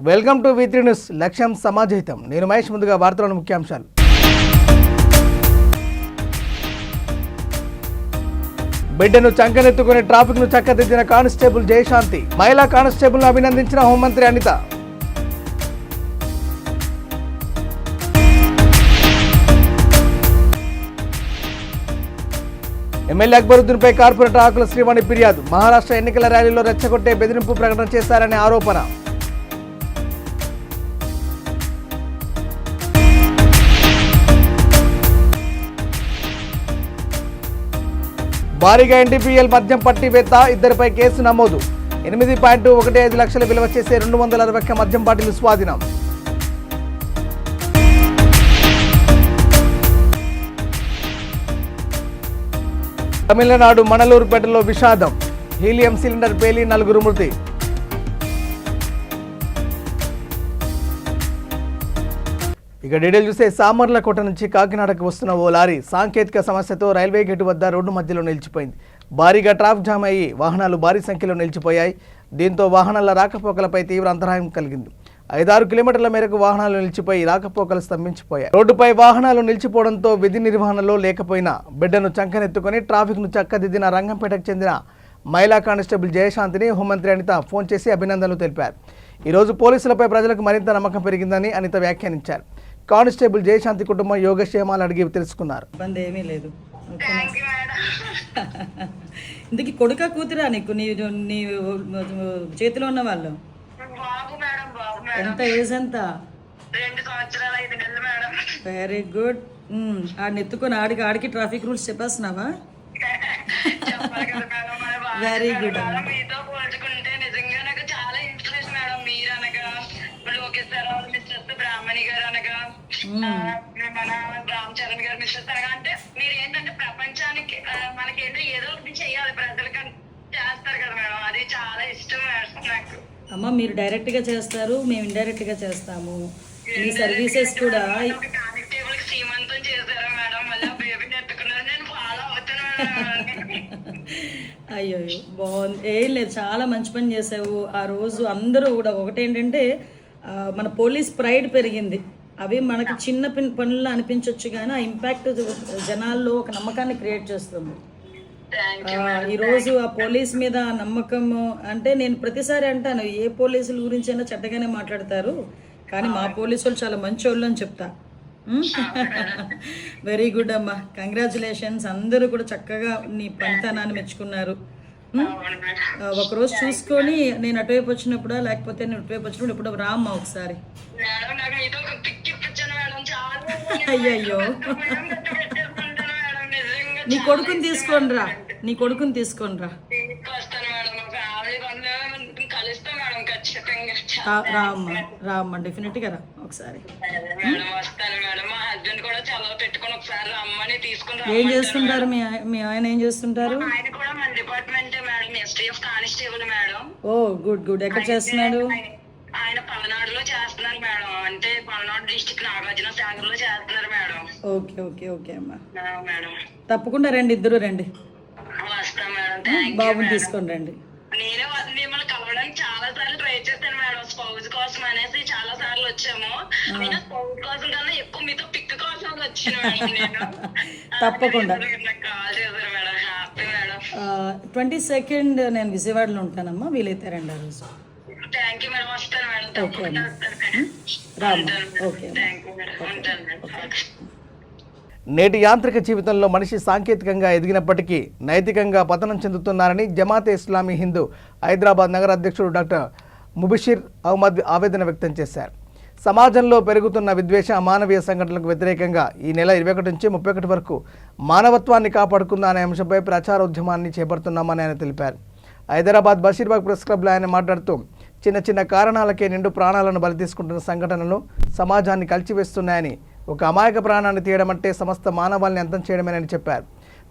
Welcome to V3 news. లక్ష్యం సమాజహితం. నేను మహేష్. ముందుగా వార్తలోని ముఖ్యాంశాలు. బిడ్డను చంకనెత్తుకుని ట్రాఫిక్ ను చక్కదిద్దిన కానిస్టేబుల్ జయశాంతి. మహిళా కానిస్టేబుల్ ను అభినందించిన హోంమంత్రి అనిత. ఎమ్మెల్యే అక్బరుద్దీన్ పై కార్పొరేటర్ ఆకుల శ్రీవాణి ఫిర్యాదు. మహారాష్ట్ర ఎన్నికల ర్యాలీలో రెచ్చగొట్టే బెదిరింపు ప్రకటన చేశారనే ఆరోపణ. భారీగా NDPL మద్యం పట్టి వేత్త, ఇద్దరిపై కేసు నమోదు. 8.15 లక్షల విలువ చేసే 260 మద్యం బాటిల్ స్వాధీనం. తమిళనాడు మనలూరుపేటలో విషాదం. హీలియం సిలిండర్ పేలి 4 మృతి. ఇక డీటెయిల్ చూస్తే సామర్లకోట నుంచి కాకినాడకు వస్తున్న ఓ లారీ సాంకేతిక సమస్యతో రైల్వే గేటు వద్ద రోడ్డు మధ్యలో నిలిచిపోయింది. భారీగా ట్రాఫిక్ జామ్ అయ్యి వాహనాలు భారీ సంఖ్యలో నిలిచిపోయాయి. దీంతో వాహనాల రాకపోకలపై తీవ్ర అంతరాయం కలిగింది. 5-6 కిలోమీటర్ల మేరకు వాహనాలు నిలిచిపోయి రాకపోకలు స్తంభించిపోయాయి. రోడ్డుపై వాహనాలు నిలిచిపోవడంతో విధి నిర్వహణలో లేకపోయినా బిడ్డను చంకనెత్తుకుని ట్రాఫిక్ను చక్కదిద్దిన రంగంపేటకు చెందిన మహిళా కానిస్టేబుల్ జయశాంతిని హోంమంత్రి అనిత ఫోన్ చేసి అభినందనలు తెలిపారు. ఈరోజు పోలీసులపై ప్రజలకు మరింత నమ్మకం పెరిగిందని అనిత వ్యాఖ్యానించారు. కానిస్టేబుల్ జయశాంతి కుటుంబం యోగక్షేమాలు అడిగి తెలుసుకున్నారు. ఇబ్బంది ఏమీ లేదు. ఇందుకు కొడుక కూతురా నీకు? నీ చేతిలో ఉన్న వాళ్ళు ఎంత ఏజ్ ఎంత? 2 సంవత్సరాలు 5 నెలలు మేడం. Very good. ఆడిని ఎత్తుకొని ఆడికి ట్రాఫిక్ రూల్స్ చెప్పేస్తున్నావా? Very good. మీతో పోల్చుకుంటే నిజంగా నాకు చాలా ఇన్స్పిరేషన్ మేడం. మీరు అనగా లోకేష్ సార్ మిస్టర్స్ బ్రాహ్మణి గారు అనగా మన రామ్ చరణ్ గారు మిస్టర్స్ అనగా అంటే మీరు ఏంటంటే ప్రపంచానికి మనకేంటో ఏదో ఒకటి చెయ్యాలి, ప్రజలకి చేస్తారు కదా మేడం. అది చాలా ఇష్టం మేడం నాకు. అమ్మ మీరు డైరెక్ట్ గా చేస్తారు, మేము ఇండైరెక్ట్ గా చేస్తాము. ఈ సర్వీసెస్ కూడా కానిస్టేబుల్ శ్రీమంతం చేశారు మేడం. మళ్ళీ బేబీని ఎత్తుకున్నారు. నేను ఫాలో అవుతున్నాను. అయ్యో బాగుంది. ఏం లేదు, చాలా మంచి పని చేసావు. ఆ రోజు అందరూ కూడా ఒకటేంటంటే మన పోలీస్ ప్రైడ్ పెరిగింది. అవి మనకి చిన్న పనుల్లో అనిపించవచ్చు కానీ ఆ ఇంపాక్ట్ జనాల్లో ఒక నమ్మకాన్ని క్రియేట్ చేస్తుంది. ఈరోజు ఆ పోలీస్ మీద నమ్మకం అంటే నేను ప్రతిసారి అంటాను, ఏ పోలీసుల గురించి అయినా చెడ్డగానే మాట్లాడతారు కానీ మా పోలీసు వాళ్ళు చాలా మంచి వాళ్ళు అని చెప్తా. వెరీ గుడ్ అమ్మా, కంగ్రాచులేషన్స్. అందరూ కూడా చక్కగా నీ పనితనాన్ని మెచ్చుకున్నారు. ఒకరోజు చూసుకొని నేను అటువైపు వచ్చినప్పుడు లేకపోతే నేను అటువైపు వచ్చినప్పుడు ఇప్పుడు రామ్మా ఒకసారి. అయ్యయ్యో, నీ కొడుకుని తీసుకొని రా, నీ కొడుకుని తీసుకొని రా. రామ్మా డెఫినెట్ గా రా ఒకసారి. ఏం చేస్తుంటారు మీ ఆయన? ఏం చేస్తుంటారు? ఓ గుడ్ గుడ్. ఎక్కడ చేస్తున్నాడు? ఆయన పల్నాడులో చేస్తున్నారు మేడం. అంటే పల్నాడు డిస్ట్రిక్ట్ నాగార్జున సాగర్ లో చేస్తున్నారు మేడం. ఓకే ఓకే ఓకే అమ్మా, మేడం తప్పకుండా రండి, ఇద్దరు రండి. వస్తాం మేడం. బాబుని తీసుకొని రండి. నేనే మిమ్మల్ని కలవడానికి చాలా సార్లు ట్రై చేశాను మేడం. స్పౌజ్ కోసం అనేసి చాలా సార్లు వచ్చాము. నేను స్పౌజ్ కోసం కన్నా ఎక్కువ మీతో పిక్ కోసం వచ్చాను మేడం. నేను తప్పకుండా కాల్ చేశారు మేడం. Happy madam. 22nd నేను విజయవాడలో ఉంటానమ్మా, వీలైతే రండి ఆ రోజు. Thank you madam. వస్తాను మేడం. తప్పకుండా ఓకే. Thank you madam. ఉంటాను మేడం. నేటి యాంత్రిక జీవితంలో మనిషి సాంకేతికంగా ఎదిగినప్పటికీ నైతికంగా పతనం చెందుతున్నారని జమాతే ఇస్లామీ హిందూ హైదరాబాద్ నగర అధ్యక్షుడు డాక్టర్ ముబషిర్ అహ్మద్ ఆవేదన వ్యక్తం చేశారు. సమాజంలో పెరుగుతున్న విద్వేష అమానవీయ సంఘటనలకు వ్యతిరేకంగా ఈ నెల 21 నుంచి 31 వరకు మానవత్వాన్ని కాపాడుకుందా అనే అంశంపై ప్రచారోద్యమాన్ని చేపడుతున్నామని ఆయన తెలిపారు. హైదరాబాద్ బషీర్బాగ్ ప్రెస్ క్లబ్లో ఆయన మాట్లాడుతూ చిన్న చిన్న కారణాలకే నిండు ప్రాణాలను బలి తీసుకుంటున్న సంఘటనలు సమాజాన్ని కలిచివేస్తున్నాయని, ఒక అమాయక ప్రాణాన్ని తీయడం అంటే సమస్త మానవాళిని అంతం చేయడమేనని చెప్పారు.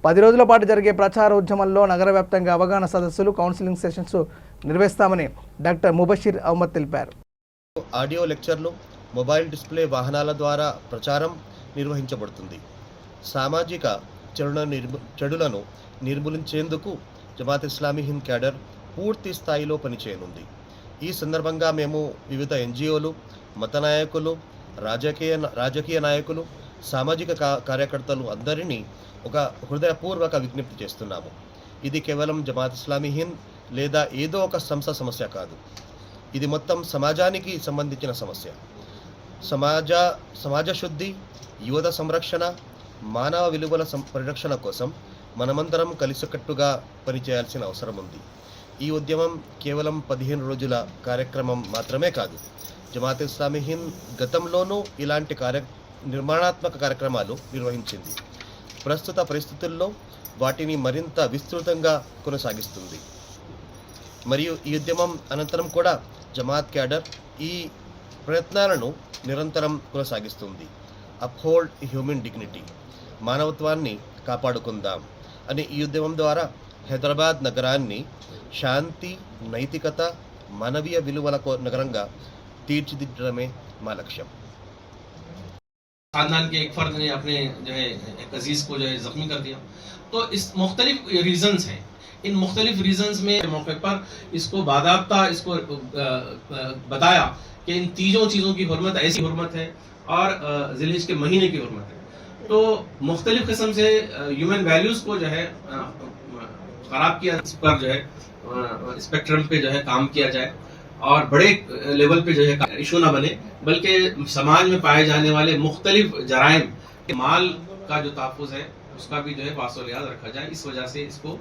10 రోజుల పాటు జరిగే ప్రచారోద్యమంలో నగర వ్యాప్తంగా అవగాహన సదస్సులు, కౌన్సిలింగ్ సెషన్స్ నిర్వహిస్తామని డాక్టర్ ముబషిర్ అహ్మద్ తెలిపారు. ఆడియో లెక్చర్లు, మొబైల్ డిస్ప్లే వాహనాల ద్వారా ప్రచారం నిర్వహించబడుతుంది. సామాజిక చెడులను నిర్మూలించేందుకు జమాత్ ఇస్లామీ హింద్ క్యాడర్ పూర్తి స్థాయిలో పనిచేయనుంది. ఈ సందర్భంగా మేము వివిధ ఎన్జిఓలు, మత నాయకులు, రాజకీయ నాయకులు, సామాజిక కార్యకర్తలు అందరినీ ఒక హృదయపూర్వక విజ్ఞప్తి చేస్తున్నాము. ఇది కేవలం జమాత్ ఇస్లామీ హింద్ లేదా ఏదో ఒక సంస్థ సమస్య కాదు. ఇది మొత్తం సమాజానికి సంబంధించిన సమస్య. సమాజ శుద్ధి, యువత సంరక్షణ, మానవ విలువల పరిరక్షణ కోసం మనమందరం కలిసికట్టుగా పనిచేయాల్సిన అవసరం ఉంది. ఈ ఉద్యమం కేవలం 15 రోజుల కార్యక్రమం మాత్రమే కాదు. జమాత్ ఇస్లామీ హింద్ గతంలోనూ ఇలాంటి నిర్మాణాత్మక కార్యక్రమాలు నిర్వహించింది. ప్రస్తుత పరిస్థితుల్లో వాటిని మరింత విస్తృతంగా కొనసాగిస్తుంది. మరియు ఈ ఉద్యమం అనంతరం కూడా జమాత్ క్యాడర్ ఈ ప్రయత్నాలను నిరంతరం కొనసాగిస్తుంది. అప్హోల్డ్ హ్యూమన్ డిగ్నిటీ, మానవత్వాన్ని కాపాడుకుందాం అని ఈ ఉద్యమం ద్వారా హైదరాబాద్ నగరాన్ని శాంతి, నైతికత, మానవీయ విలువల నగరంగా తీర్చిదిద్దడమే మా లక్ష్యం. खानदान के एक फर्द ने अपने जो है एक अजीज को जो है जख्मी कर दिया। तो इस मुख्तलिफ रीजंस हैं। इन मुख्तलिफ रीजंस में मौके पर इसको बादाब्ता इसको बताया कि इन तीनों चीज़ों की हुर्मत ऐसी हुर्मत है और ज़िलहिज के महीने की हुर्मत है। तो मुख्तलिफ किस्म से ह्यूमन वैल्यूज़ को जो है ख़राब किया, इस पर जो है स्पेक्ट्रम पे जो है काम किया जाए और बड़े लेवल पे जो है इशू ना बने, बल्कि समाज में पाए जाने वाले मुख्तलिफ जराइम माल का जो तहफ़्फ़ुज़ है उसका भी जो है पासो लिहाज रखा जाए। इस वजह से इसको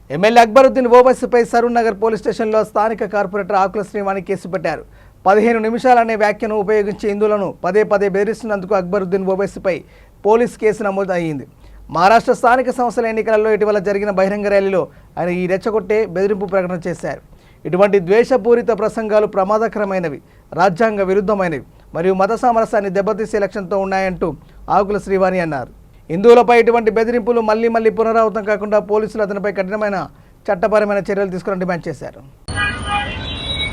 ఎమ్మెల్యే అక్బరుద్దీన్ ఓవైసీపై సరూర్ నగర్ పోలీస్ స్టేషన్లో స్థానిక కార్పొరేటర్ ఆకుల శ్రీవాణి కేసు పెట్టారు. 15 నిమిషాలనే వ్యాఖ్యను ఉపయోగించి హిందువులను పదే బెదిరిస్తున్నందుకు అక్బరుద్దీన్ ఓవైసీపై పోలీస్ కేసు నమోదు అయ్యింది. మహారాష్ట్ర స్థానిక సంస్థల ఎన్నికలలో ఇటీవల జరిగిన బహిరంగ ర్యాలీలో ఆయన ఈ రెచ్చగొట్టే బెదిరింపు ప్రకటన చేశారు. ఇటువంటి ద్వేషపూరిత ప్రసంగాలు ప్రమాదకరమైనవి, రాజ్యాంగ విరుద్ధమైనవి మరియు మత సామరస్యాన్ని దెబ్బతీసే లక్ష్యంతో ఉన్నాయంటూ ఆకుల శ్రీవాణి అన్నారు. హిందువులపై ఇటువంటి బెదిరింపులు మళ్లీ పునరావృతం కాకుండా పోలీసులు అతనిపై కఠినమైన చట్టపరమైన చర్యలు తీసుకోవాలని డిమాండ్ చేశారు.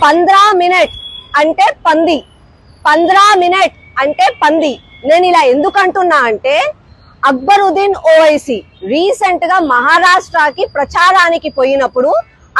15 మినిట్ అంటే పంది, 15 మినిట్ అంటే పంది. నేను ఇలా ఎందుకు అంటున్నా అంటే అక్బరుద్దీన్ ఓవైసీ రీసెంట్ గా మహారాష్ట్రకి ప్రచారానికి పోయినప్పుడు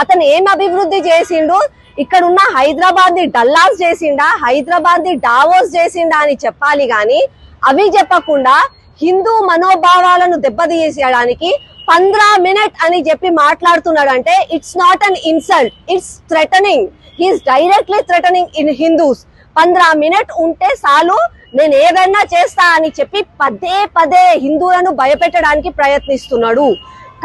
అతను ఏం అభివృద్ధి చేసిండు, ఇక్కడ ఉన్న హైదరాబాద్ ని డల్లాస్ చేసిండా, హైదరాబాద్ ని డావోస్ చేసిండా అని చెప్పాలి గాని అవి చెప్పకుండా హిందూ మనోభావాలను దెబ్బతీయడానికి 15 మినిట్ అని చెప్పి మాట్లాడుతున్నాడు అంటే it's not an insult, it's threatening. He's directly threatening in Hindus. 15 minute ఉంటే చాలు నేను ఏదైనా చేస్తా అని చెప్పి పదే హిందువులను భయపెట్టడానికి ప్రయత్నిస్తున్నాడు.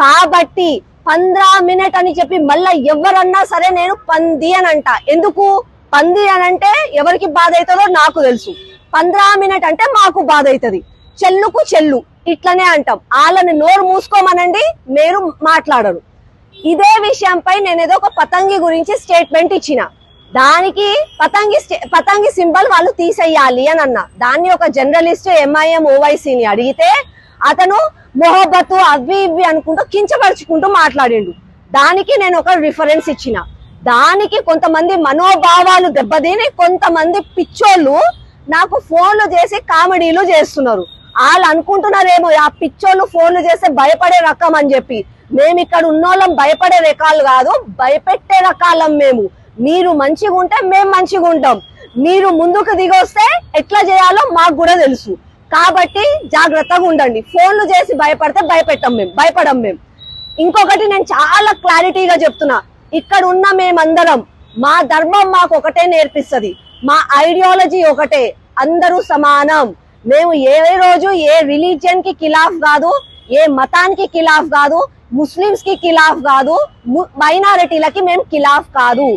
కాబట్టి 15 మినిట్ అని చెప్పి మళ్ళా ఎవరన్నా సరే నేను పంది అని అంట. ఎందుకు పంది అని అంటే ఎవరికి బాధ అవుతుందో నాకు తెలుసు. 15 మినిట్ అంటే మాకు బాధ అవుతుంది. చెల్లుకు చెల్లు ఇట్లనే అంటాం. వాళ్ళని నోరు మూసుకోమనండి, మీరు మాట్లాడరు. ఇదే విషయంపై నేను ఏదో ఒక పతంగి గురించి స్టేట్మెంట్ ఇచ్చిన. దానికి పతంగి సింబల్ వాళ్ళు తీసేయాలి అని అన్నా. దాన్ని ఒక జర్నలిస్ట్ ఎంఐఎం ఓవైసీని అడిగితే అతను మొహబ్బతు అవి ఇవి అనుకుంటూ కించపరుచుకుంటూ మాట్లాడిండు. దానికి నేను ఒక రిఫరెన్స్ ఇచ్చిన. దానికి కొంతమంది మనోభావాలు దెబ్బతిని కొంతమంది పిచ్చోళ్ళు నాకు ఫోన్లు చేసి కామెడీలు చేస్తున్నారు. వాళ్ళు అనుకుంటున్నారేమో ఆ పిచ్చోళ్ళు ఫోన్లు చేస్తే భయపడే రకం అని చెప్పి. మేము ఇక్కడ ఉన్నోళ్ళం భయపడే రకాలు కాదు, భయపెట్టే రకాలం మేము. మీరు మంచిగా ఉంటే మేము మంచిగా ఉంటాం. మీరు ముందుకు దిగొస్తే ఎట్లా చేయాలో మాకు కూడా తెలుసు. కాబట్టి జాగ్రత్తగా ఉండండి. ఫోన్లు చేసి భయపడితే భయపడం మేము. ఇంకొకటి నేను చాలా క్లారిటీగా చెప్తున్నా, ఇక్కడ ఉన్న మేమందరం మా ధర్మం మాకు ఒకటే నేర్పిస్తుంది, మా ఐడియాలజీ ఒకటే, అందరూ సమానం. మేము ఏ రోజు ఏ రిలీజియన్ కి ఖిలాఫ్ కాదు, ఏ మతానికి ఖిలాఫ్ కాదు, ముస్లిమ్స్ కి ఖిలాఫ్ కాదు, మైనారిటీలకి మేము ఖిలాఫ్ కాదు.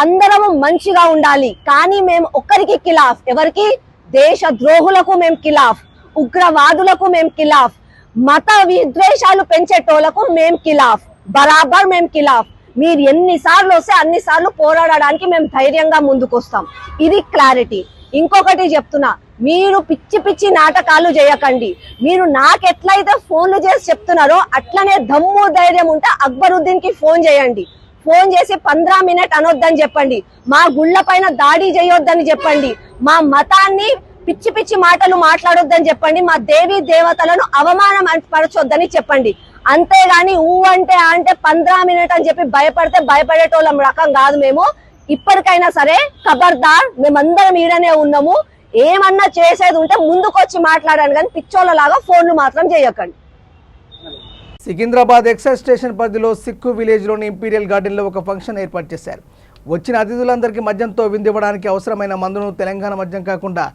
అందరము మంచిగా ఉండాలి. కానీ మేము ఒక్కరికి ఖిలాఫ్, ఎవరికి? దేశ ద్రోహులకు మేము ఖిలాఫ్, ఉగ్రవాదులకు మేము ఖిలాఫ్, మత విద్వేషాలు పెంచేటోళ్లకు మేము ఖిలాఫ్, బరాబర్ మేము ఖిలాఫ్. మీరు ఎన్నిసార్లు వస్తే అన్నిసార్లు పోరాడడానికి మేము ధైర్యంగా ముందుకొస్తాం. ఇది క్లారిటీ. ఇంకొకటి చెప్తున్నా, మీరు పిచ్చి నాటకాలు చేయకండి. మీరు నాకెట్లయితే ఫోన్లు చేసి చెప్తున్నారో అట్లనే దమ్ము ధైర్యం ఉంటే అక్బరుద్దీన్ కి ఫోన్ చేయండి. ఫోన్ చేసి 15 మినిట్ అనొద్దని చెప్పండి, మా గుళ్ళ పైన దాడి చేయొద్దని చెప్పండి, మా మతాన్ని పిచ్చి మాటలు మాట్లాడొద్దని చెప్పండి, మా దేవి దేవతలను అవమానం పరచొద్దని చెప్పండి. అంతేగాని ఊ అంటే 15 మినిట్ అని చెప్పి భయపడితే భయపడేటోళ్ళం రకం కాదు మేము. ఇప్పటికైనా సరే ఖబర్దార్, మేమందరం ఈడనే ఉన్నాము. ఏమన్నా చేసేది ఉంటే ముందుకొచ్చి మాట్లాడాను, కానీ పిచ్చోళ్ళలాగా ఫోన్లు మాత్రం చేయకండి. సికింద్రాబాద్ ఎక్సైజ్ స్టేషన్ పరిధిలో సిక్కు విలేజ్లోని ఇంపీరియల్ గార్డెన్లో ఒక ఫంక్షన్ ఏర్పాటు చేశారు. వచ్చిన అతిథులందరికీ మద్యంతో విందివ్వడానికి అవసరమైన మందును తెలంగాణ మద్యం కాకుండా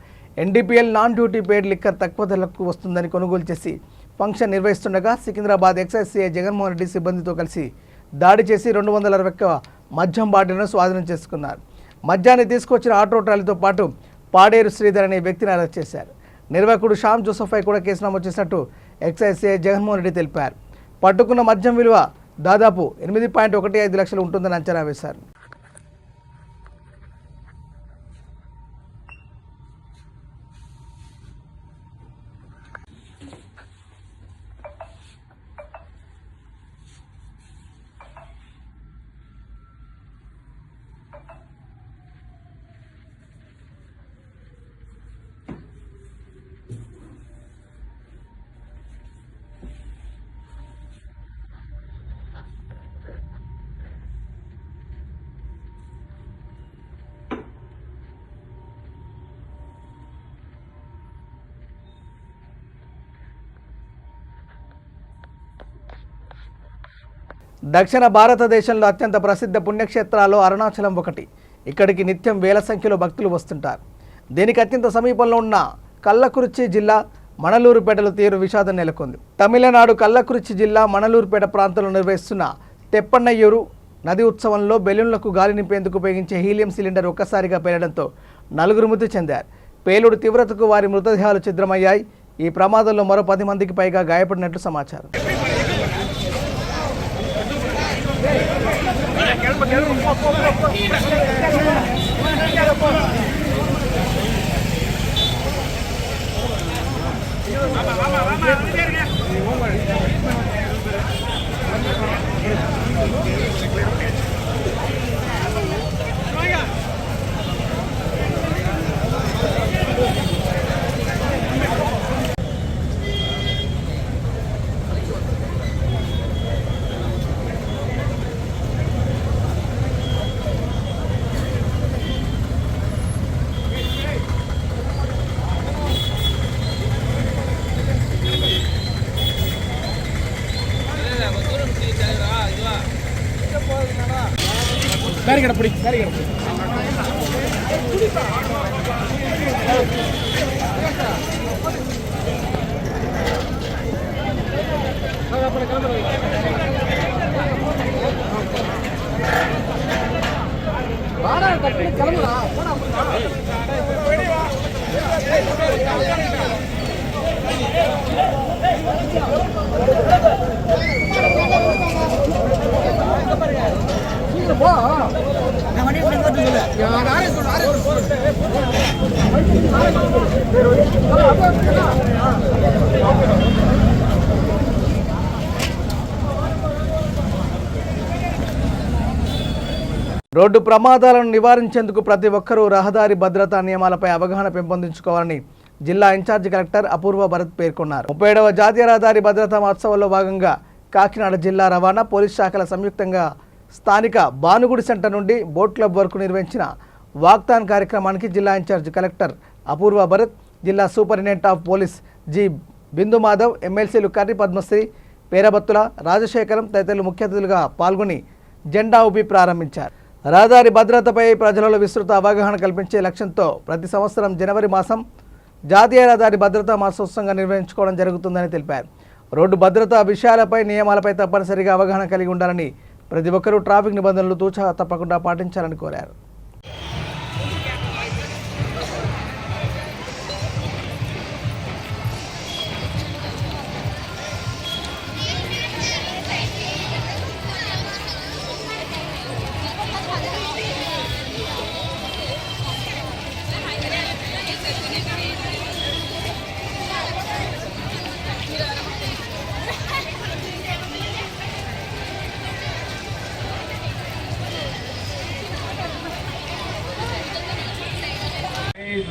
NDPL non duty paid liquor తక్కువ ధరలకు వస్తుందని కొనుగోలు చేసి ఫంక్షన్ నిర్వహిస్తుండగా సికింద్రాబాద్ ఎక్సైజ్ సిఐ జగన్మోహన్ రెడ్డి సిబ్బందితో కలిసి దాడి చేసి 260 మద్యం బాటిళ్లను స్వాధీనం చేసుకున్నారు. మద్యాన్ని తీసుకొచ్చిన ఆటో ట్రాలీతో పాటు పాడేరు శ్రీధర్ అనే వ్యక్తిని అరెస్ట్ చేశారు. నిర్వాహకుడు శ్యామ్ జోసెఫ్పై కూడా కేసు నమోదు చేసినట్టు ఎక్సైజ్ సిఐ జగన్మోహన్ రెడ్డి తెలిపారు. పట్టుకున్న మద్యం విలువ దాదాపు 8.15 లక్షలు ఉంటుందని అంచనా వేశారు. దక్షిణ భారతదేశంలో అత్యంత ప్రసిద్ధ పుణ్యక్షేత్రాల్లో అరుణాచలం ఒకటి. ఇక్కడికి నిత్యం వేల సంఖ్యలో భక్తులు వస్తుంటారు. దీనికి అత్యంత సమీపంలో ఉన్న కల్లకురిచి జిల్లా మణలూరుపేటలో తీవ్ర విషాదం నెలకొంది. తమిళనాడు కల్లకురిచి జిల్లా మణలూరుపేట ప్రాంతంలో నిర్వహిస్తున్న తెప్పన్నయ్యూరు నది ఉత్సవంలో బెలూన్లకు గాలి నింపేందుకు ఉపయోగించే హీలియం సిలిండర్ ఒక్కసారిగా పేలడంతో 4 మృతి చెందారు. పేలుడు తీవ్రతకు వారి మృతదేహాలు ఛిద్రమయ్యాయి. ఈ ప్రమాదంలో మరో 10 మందికి పైగా గాయపడినట్లు సమాచారం. రోడ్డు ప్రమాదాలను నివారించేందుకు ప్రతి ఒక్కరూ రహదారి భద్రతా నియమాలపై అవగాహన పెంపొందించుకోవాలని జిల్లా ఇన్ఛార్జి కలెక్టర్ అపూర్వ భరత్ పేర్కొన్నారు. 37వ జాతీయ రహదారి భద్రతా మహోత్సవంలో భాగంగా కాకినాడ జిల్లా రవాణా పోలీస్ శాఖల సంయుక్తంగా స్థానిక భానుగుడి సెంటర్ నుండి బోట్ క్లబ్ వరకు నిర్వహించిన వాక్థాన్ కార్యక్రమానికి జిల్లా ఇన్ఛార్జి కలెక్టర్ అపూర్వ భరత్, జిల్లా సూపరింటెండెంట్ ఆఫ్ పోలీస్ జి బిందు మాధవ్, ఎమ్మెల్సీలు కర్రి పద్మశ్రీ, పేరబత్తుల రాజశేఖరం తదితరులు ముఖ్య అతిథులుగా పాల్గొని జెండా ఊపి ప్రారంభించారు. రహదారి భద్రతపై ప్రజలలో విస్తృత అవగాహన కల్పించే లక్ష్యంతో ప్రతి సంవత్సరం జనవరి మాసం జాతీయ రహదారి భద్రతా మాసోత్సవంగా నిర్వహించుకోవడం జరుగుతుందని తెలిపారు. రోడ్డు భద్రతా విషయాలపై నియమాలపై తప్పనిసరిగా అవగాహన కలిగి ఉండాలని, ప్రతి ఒక్కరూ ట్రాఫిక్ నిబంధనలు తూచా తప్పకుండా పాటించాలని కోరారు.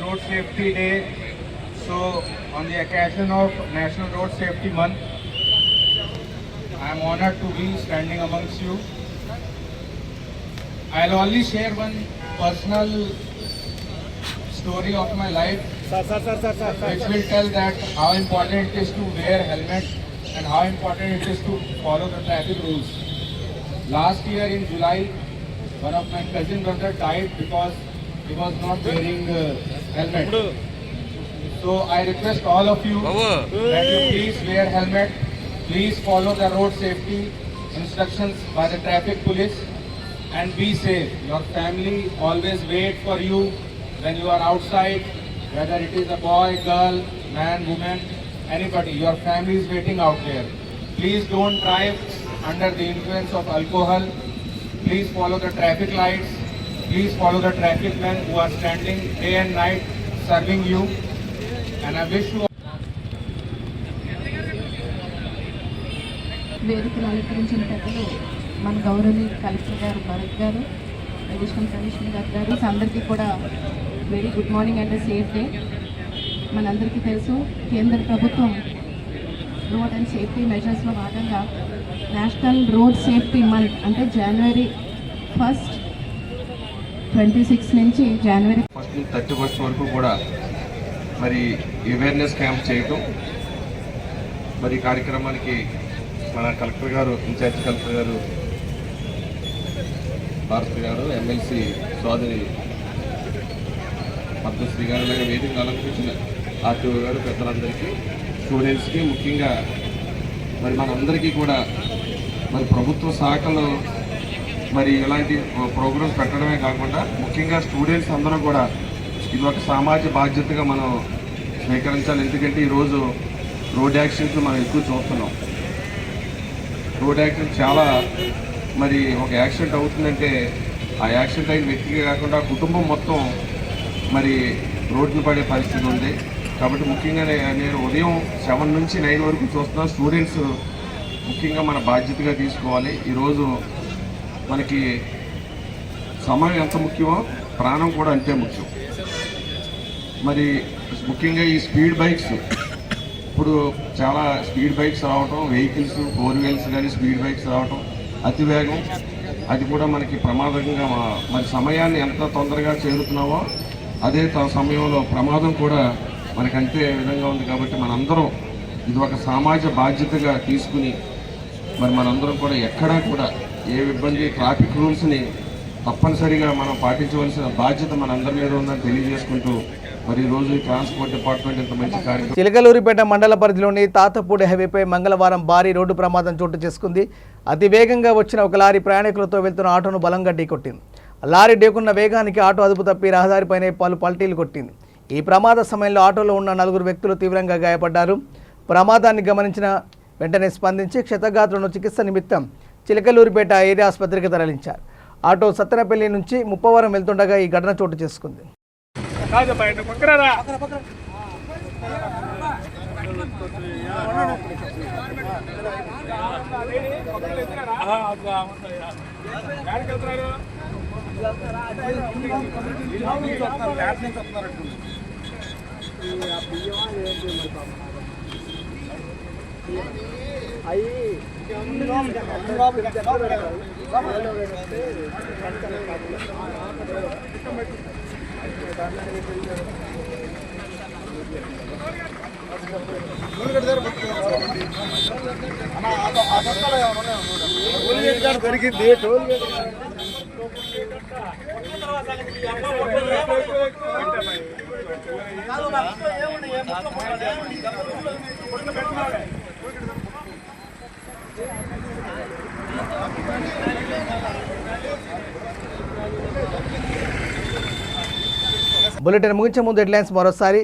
Road Safety Day. So on the occasion of National Road Safety Month, I am honored to be standing amongst you. I'll only share one personal story of my life, which will tell that how important it is to wear helmet and how important it is to follow the traffic rules. Last year in July, one of my cousin brother died because he was not wearing helmet. So I request all of you that you please wear helmet, please follow the road safety instructions by the traffic police and be safe. Your family always wait for you when you are outside, whether it is a boy, girl, man, woman, anybody, your family is waiting out there. Please don't drive under the influence of alcohol. Please follow the traffic lights. Please follow the traffic men who are standing day and night serving you. And I wish you వేదికను అలంకరించిన పెద్దలు మన గౌరవనీయ collector గారు భరత్ గారు, additional commissioner గారు అందరికీ కూడా very good morning and safe day. మనందరికీ తెలుసు కేంద్ర ప్రభుత్వం రోడ్ అండ్ సేఫ్టీ మెజర్స్లో భాగంగా నేషనల్ రోడ్ సేఫ్టీ మంత్ అంటే జనవరి 1 26 నుంచి జనవరి 31 వరకు కూడా మరి అవేర్నెస్ క్యాంప్ చేయటం, మరి కార్యక్రమానికి మన కలెక్టర్ గారు, ఇన్ఛార్జ్ కలెక్టర్ గారు భారత్ గారు, ఎమ్మెల్సీ సోదరి పద్మశ్రీ గారు, అలాగే వేదికను అలంకరించిన ఆర్టీఓ గారు, పెద్దలందరికీ, స్టూడెంట్స్కి, ముఖ్యంగా మరి మనందరికీ కూడా మరి ప్రభుత్వ శాఖలో మరి ఇలాంటి ప్రోగ్రామ్స్ పెట్టడమే కాకుండా ముఖ్యంగా స్టూడెంట్స్ అందరూ కూడా ఇది ఒక సామాజిక బాధ్యతగా మనం స్వీకరించాలి. ఎందుకంటే ఈరోజు రోడ్ యాక్సిడెంట్లు మనం ఎక్కువ చూస్తున్నాం. రోడ్ యాక్సిడెంట్ చాలా మరి ఒక యాక్సిడెంట్ అవుతుందంటే ఆ యాక్సిడెంట్ అయిన వ్యక్తికి కాకుండా కుటుంబం మొత్తం మరి రోడ్డున పడే పరిస్థితి ఉంది. కాబట్టి ముఖ్యంగా నేను ఉదయం 7 నుంచి 9 వరకు చూస్తున్నా. స్టూడెంట్స్ ముఖ్యంగా మన బాధ్యతగా తీసుకోవాలి. ఈరోజు మనకి సమయం ఎంత ముఖ్యమో ప్రాణం కూడా అంతే ముఖ్యం. మరి ముఖ్యంగా ఈ స్పీడ్ బైక్స్, ఇప్పుడు చాలా స్పీడ్ బైక్స్ రావటం, వెహికల్స్ 4 వీల్స్ కానీ స్పీడ్ బైక్స్ రావటం, అతివేగం, అది కూడా మనకి ప్రమాదంగా మరి సమయాన్ని ఎంత తొందరగా చేరుతున్నామో అదే సమయంలో ప్రమాదం కూడా మనకు అంతే విధంగా ఉంది. కాబట్టి మనందరం ఇది ఒక సామాజిక బాధ్యతగా తీసుకుని మరి మనందరం కూడా ఎక్కడా కూడా ఏ ఇబ్బంది, ట్రాఫిక్ రూల్స్ని తప్పనిసరిగా మనం పాటించవలసిన బాధ్యత మనందరి మీద ఉందని తెలియజేసుకుంటూ మరి ఈరోజు ట్రాన్స్పోర్ట్ డిపార్ట్మెంట్ ఇంత మంచి కార్యక్రమం. చిలకలూరిపేట మండల పరిధిలోని తాతపూడి హైవేపై మంగళవారం భారీ రోడ్డు ప్రమాదం చోటు చేసుకుంది. అతి వేగంగా వచ్చిన ఒక లారీ ప్రయాణికులతో వెళ్తున్న ఆటోను బలంగా ఢీకొట్టింది. లారీ ఢీకున్న వేగానికి ఆటో అదుపు తప్పి రహదారిపైనే పలు పల్టీలు కొట్టింది. ఈ ప్రమాద సమయంలో ఆటోలో ఉన్న 4 వ్యక్తులు తీవ్రంగా గాయపడ్డారు. ప్రమాదాన్ని గమనించిన వెంటనే స్పందించి క్షతగాత్రులను చికిత్స నిమిత్తం చిలకలూరిపేట ఏరియా ఆసుపత్రికి తరలించారు. ఆటో సత్తెనపల్లి నుంచి ముప్పవరం వెళ్తుండగా ఈ ఘటన చోటు చేసుకుంది. బులెటిన్ ముగించే ముందు హెడ్లైన్స్ మరోసారి.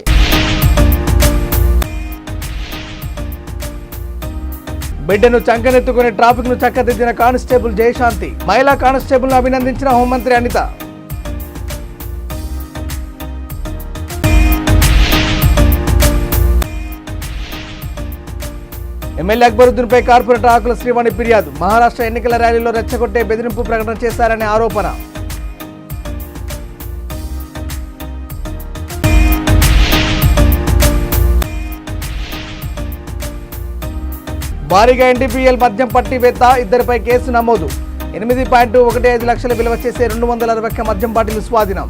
బిడ్డను చంకనెత్తుకుని ట్రాఫిక్ ను చక్కదిద్దిన కానిస్టేబుల్ జయశాంతి. మహిళా కానిస్టేబుల్ ను అభినందించిన హోంమంత్రి అనిత. ఎమ్మెల్యే అక్బరుద్దీన్ పై కార్పొరేటర్ ఆకుల శ్రీవాణి ఫిర్యాదు. మహారాష్ట్ర ఎన్నికల ర్యాలీలో రెచ్చగొట్టే బెదిరింపు ప్రకటన చేశారనే ఆరోపణ. భారీగా ఎన్డీపీఎల్ మద్యం పట్టివేత్త, 2పై కేసు నమోదు. 8.15 లక్షల విలువ చేసే 260 మద్యం బాటిల్ స్వాధీనం.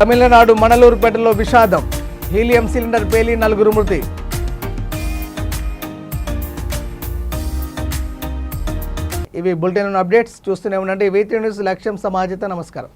తమిళనాడు మనలూరుపేటలో విషాదం. హీలియం సిలిండర్ పేలి 4 మృతి. ఇవి బులెటిన్ అప్డేట్స్. చూస్తూనే ఉండండి V3 న్యూస్. లక్ష్యం సమాజత. నమస్కారం.